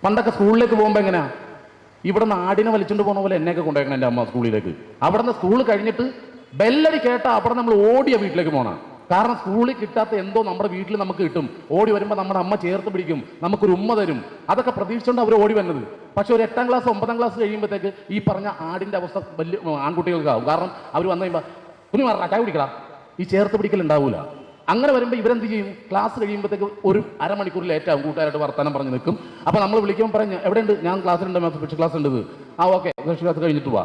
പണ്ടൊക്കെ സ്കൂളിലേക്ക് പോകുമ്പോൾ എങ്ങനെയാ, ഇവിടെ നിന്ന് ആടിനെ വലിച്ചുകൊണ്ട് പോകുന്ന പോലെ എന്നെയൊക്കെ കൊണ്ടുപോയണം എൻ്റെ അമ്മ സ്കൂളിലേക്ക്. അവിടെ നിന്ന് സ്കൂൾ കഴിഞ്ഞിട്ട് ബെല്ലടി കേട്ടാൽ അവിടെ നമ്മൾ ഓടിയ വീട്ടിലേക്ക് പോകണം. കാരണം സ്കൂളിൽ കിട്ടാത്ത എന്തോ നമ്മുടെ വീട്ടിൽ നമുക്ക് കിട്ടും. ഓടി വരുമ്പോൾ നമ്മുടെ അമ്മ ചേർത്ത് പിടിക്കും, നമുക്കൊരു ഉമ്മ തരും. അതൊക്കെ പ്രതീക്ഷിച്ചുകൊണ്ട് അവർ ഓടി വന്നത്. പക്ഷെ ഒരു 8ാം ക്ലാസ് 9ാം ക്ലാസ് കഴിയുമ്പോഴത്തേക്ക് ഈ പറഞ്ഞ ആടിൻ്റെ അവസ്ഥ വലിയ ആൺകുട്ടികൾക്കാവും. കാരണം അവർ വന്നു കഴിയുമ്പോൾ കുഞ്ഞു മാറാ ചായ കുടിക്കടാ, ഈ ചേർത്ത് പിടിക്കലുണ്ടാവില്ല. അങ്ങനെ വരുമ്പോൾ ഇവരെന്ത് ചെയ്യും, ക്ലാസ് കഴിയുമ്പോഴത്തേക്ക് ഒരു അരമണിക്കൂർ ലേറ്റാവും, കൂട്ടുകാരായിട്ട് വർത്തമാനം പറഞ്ഞ് നിൽക്കും. അപ്പോൾ നമ്മൾ വിളിക്കുമ്പോൾ പറഞ്ഞ് എവിടെയുണ്ട്, ഞാൻ ക്ലാസ്സിലുണ്ട്, സ്പെഷ്യൽ ക്ലാസ് ഉണ്ട്. ഓക്കെ സ്പെഷ്യൽ ക്ലാസ് കഴിഞ്ഞിട്ട് പോവാ.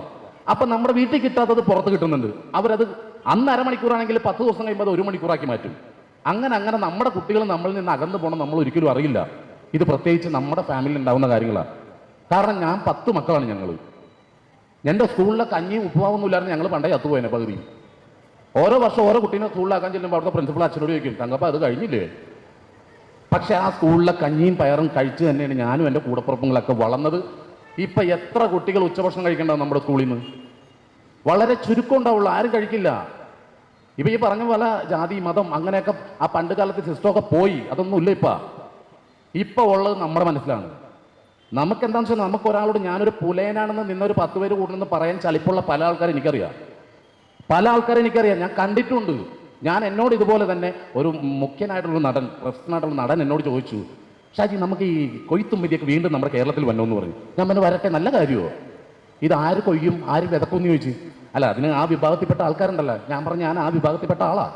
അപ്പം നമ്മുടെ വീട്ടിൽ കിട്ടാത്തത് പുറത്ത് കിട്ടുന്നുണ്ട്. അവരത് അന്ന് അരമണിക്കൂറാണെങ്കിൽ 10 ദിവസം കഴിയുമ്പോൾ അത് 1 മണിക്കൂറാക്കി മാറ്റും. അങ്ങനെ നമ്മുടെ കുട്ടികൾ നമ്മളിൽ നിന്ന് അകന്നു പോകണം നമ്മൾ ഒരിക്കലും അറിയില്ല. ഇത് പ്രത്യേകിച്ച് നമ്മുടെ ഫാമിലിയിൽ ഉണ്ടാവുന്ന കാര്യങ്ങളാണ്. കാരണം ഞാൻ 10 മക്കളാണ് ഞങ്ങൾ. എൻ്റെ സ്കൂളിലെ കഞ്ഞിയും ഉപ്പുമാവൊന്നും ഇല്ലായിരുന്നു ഞങ്ങൾ പണ്ടേ ചത്തുപോയനെ പകുതി. ഓരോ വർഷം ഓരോ കുട്ടീനെ സ്കൂളിലാക്കാൻ ചെല്ലുമ്പോൾ അവിടുത്തെ പ്രിൻസിപ്പൾ അച്ഛനോട് ചോദിക്കും, തങ്കപ്പ അത് കഴിഞ്ഞില്ലേ? പക്ഷെ ആ സ്കൂളിലെ കഞ്ഞിയും പയറും കഴിച്ച് തന്നെയാണ് ഞാനും എൻ്റെ കൂടപ്പുറപ്പുകളൊക്കെ വളർന്നത്. ഇപ്പം എത്ര കുട്ടികൾ ഉച്ചഭക്ഷണം കഴിക്കേണ്ടത് നമ്മുടെ സ്കൂളിൽ നിന്ന്? വളരെ ചുരുക്കം ഉണ്ടാവുള്ളൂ, ആരും കഴിക്കില്ല. ഇപ്പം ഈ പറഞ്ഞ പോലെ ജാതി മതം അങ്ങനെയൊക്കെ ആ പണ്ട് കാലത്തെ സിസ്റ്റമൊക്കെ പോയി, അതൊന്നും ഇല്ല. ഇപ്പം ഉള്ളത് നമ്മുടെ മനസ്സിലാണ്. നമുക്കെന്താണെന്ന് വെച്ചാൽ നമുക്കൊരാളോട് ഞാനൊരു പുലയനാണെന്ന് നിന്നൊരു 10 പേര് കൂടണമെന്ന് പറയാൻ ചലിപ്പുള്ള പല ആൾക്കാരും എനിക്കറിയാം. ഞാൻ കണ്ടിട്ടുണ്ട്. ഞാൻ എന്നോട് ഇതുപോലെ തന്നെ ഒരു മുഖ്യനായിട്ടുള്ള നടൻ, പ്രൊഫഷണലായിട്ടുള്ള നടൻ എന്നോട് ചോദിച്ചു, ഷാജി നമുക്ക് ഈ കൊയ്ത്തും വിധിയൊക്കെ വീണ്ടും നമ്മുടെ കേരളത്തിൽ വന്നോന്ന് പറഞ്ഞു. ഞാൻ പറഞ്ഞു വരട്ടെ, നല്ല കാര്യമോ, ഇത് ആര് കൊയ്യും ആര് വിതക്കുമെന്ന് ചോദിച്ചു. അല്ല അതിന് ആ വിഭാഗത്തിൽപ്പെട്ട ആൾക്കാരുണ്ടല്ലോ. ഞാൻ പറഞ്ഞു ഞാൻ ആ വിഭാഗത്തിൽപ്പെട്ട ആളാണ്.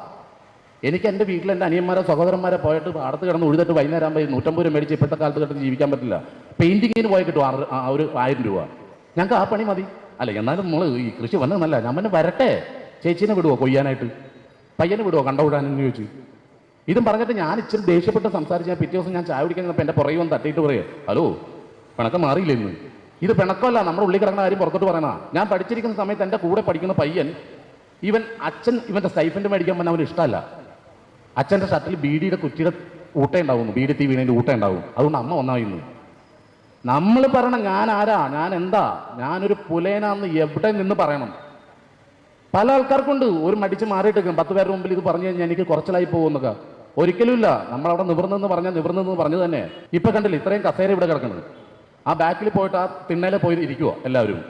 എനിക്ക് എൻ്റെ വീട്ടിൽ എൻ്റെ അനിയന്മാരെ സഹോദരന്മാരെ പോയിട്ട് അടുത്ത് കിടന്ന് ഉഴുതിട്ട് വൈകുന്നേരം ആകുമ്പോൾ 150 രൂപ മേടിച്ച് ഇപ്പോഴത്തെ കാലത്ത് കിടന്ന് ജീവിക്കാൻ പറ്റില്ല. പെയിൻറ്റിങ്ങിന് പോയി കിട്ടും ഒരു 1000 രൂപ. ഞങ്ങൾക്ക് ആ പണി മതി. അല്ല എന്നാലും നമ്മൾ ഈ കൃഷി വന്നതല്ല. ഞാൻ പറഞ്ഞു വരട്ടെ, ചേച്ചീനെ വിടുവോ കൊയ്യാനായിട്ട്, പയ്യനെ വിടുവോ കണ്ടവിടാനെന്ന് ചോദിച്ചു. ഇതും പറഞ്ഞിട്ട് ഞാൻ ഇച്ചിരി ദേഷ്യപ്പെട്ട് സംസാരിച്ചാൽ പിറ്റേ ദിവസം ഞാൻ ചായ കുടിക്കാൻ എൻ്റെ പുറകെ വന്ന് തട്ടിയിട്ട് പറയുക, ഹലോ പിണക്കം മാറിയില്ല ഇന്ന്. ഇത് പിണക്കമല്ല, നമ്മുടെ ഉള്ളിൽ കിടക്കുന്ന കാര്യം പുറത്തോട്ട് പറയണ. ഞാൻ പഠിച്ചിരിക്കുന്ന സമയത്ത് എൻ്റെ കൂടെ പഠിക്കുന്ന പയ്യൻ അച്ഛൻ ഇവൻ്റെ സ്റ്റൈഫൻഡ് മേടിക്കാൻ വന്നാൽ അവന് ഇഷ്ടമല്ല. അച്ഛൻ്റെ ഷർട്ടിൽ ബീഡിയുടെ കുറ്റിയുടെ ഊട്ടയുണ്ടാവുന്നു, ബീഡി തീ വീണേൻ്റെ ഊട്ടയുണ്ടാവും. അതുകൊണ്ട് അമ്മ വന്നായിരുന്നു. നമ്മൾ പറയണം ഞാൻ ആരാ, ഞാൻ എന്താ, ഞാനൊരു പുലേനാന്ന് എവിടെ നിന്ന് പറയണം. പല ആൾക്കാർക്കുണ്ട് ഒരു മടിച്ച് മാറിയിട്ട് 10 പേരുടെ മുമ്പിൽ ഇത് പറഞ്ഞു കഴിഞ്ഞാൽ എനിക്ക് കുറച്ചിലായി പോകുന്നൊക്കെ. ഒരിക്കലും ഇല്ല. നമ്മളവിടെ നിവർന്നെന്ന് പറഞ്ഞത് തന്നെ. ഇപ്പം കണ്ടില്ല ഇത്രയും കസേര ഇവിടെ കിടക്കുന്നത്. ആ ബാക്കിൽ പോയിട്ട് ആ തിണ്ണയിൽ പോയി ഇരിക്കുവോ എല്ലാവരും.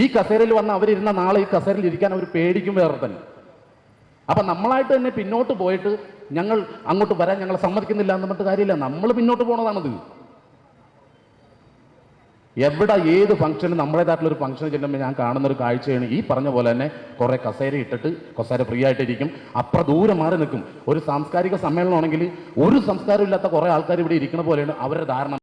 ഈ കസേരയിൽ വന്ന് അവരിരുന്ന നാളെ ഈ കസേരയിൽ ഇരിക്കാൻ അവർ പേടിക്കും വേറെ തന്നെ. അപ്പം നമ്മളായിട്ട് തന്നെ പിന്നോട്ട് പോയിട്ട് ഞങ്ങൾ അങ്ങോട്ട് വരാൻ ഞങ്ങൾ സമ്മതിക്കുന്നില്ല എന്ന് പറഞ്ഞിട്ട് കാര്യമില്ല. നമ്മൾ പിന്നോട്ട് പോണതാണത്. എവിടെ ഏത് ഫംഗ്ഷനും നമ്മുടേതായിട്ടുള്ളൊരു ഫംഗ്ഷന് ചെല്ലുമ്പോൾ ഞാൻ കാണുന്നൊരു കാഴ്ചയാണ് ഈ പറഞ്ഞ പോലെ തന്നെ കുറേ കസേര ഇട്ടിട്ട് കസേര ഫ്രീ ആയിട്ടിരിക്കും, അപ്പുറം ദൂരെ മാറി നിൽക്കും. ഒരു സാംസ്കാരിക സമ്മേളനമാണെങ്കിൽ ഒരു സംസ്കാരം ഇല്ലാത്ത കുറേ ആൾക്കാർ ഇവിടെ ഇരിക്കുന്ന പോലെയാണ് അവരുടെ ധാരണ.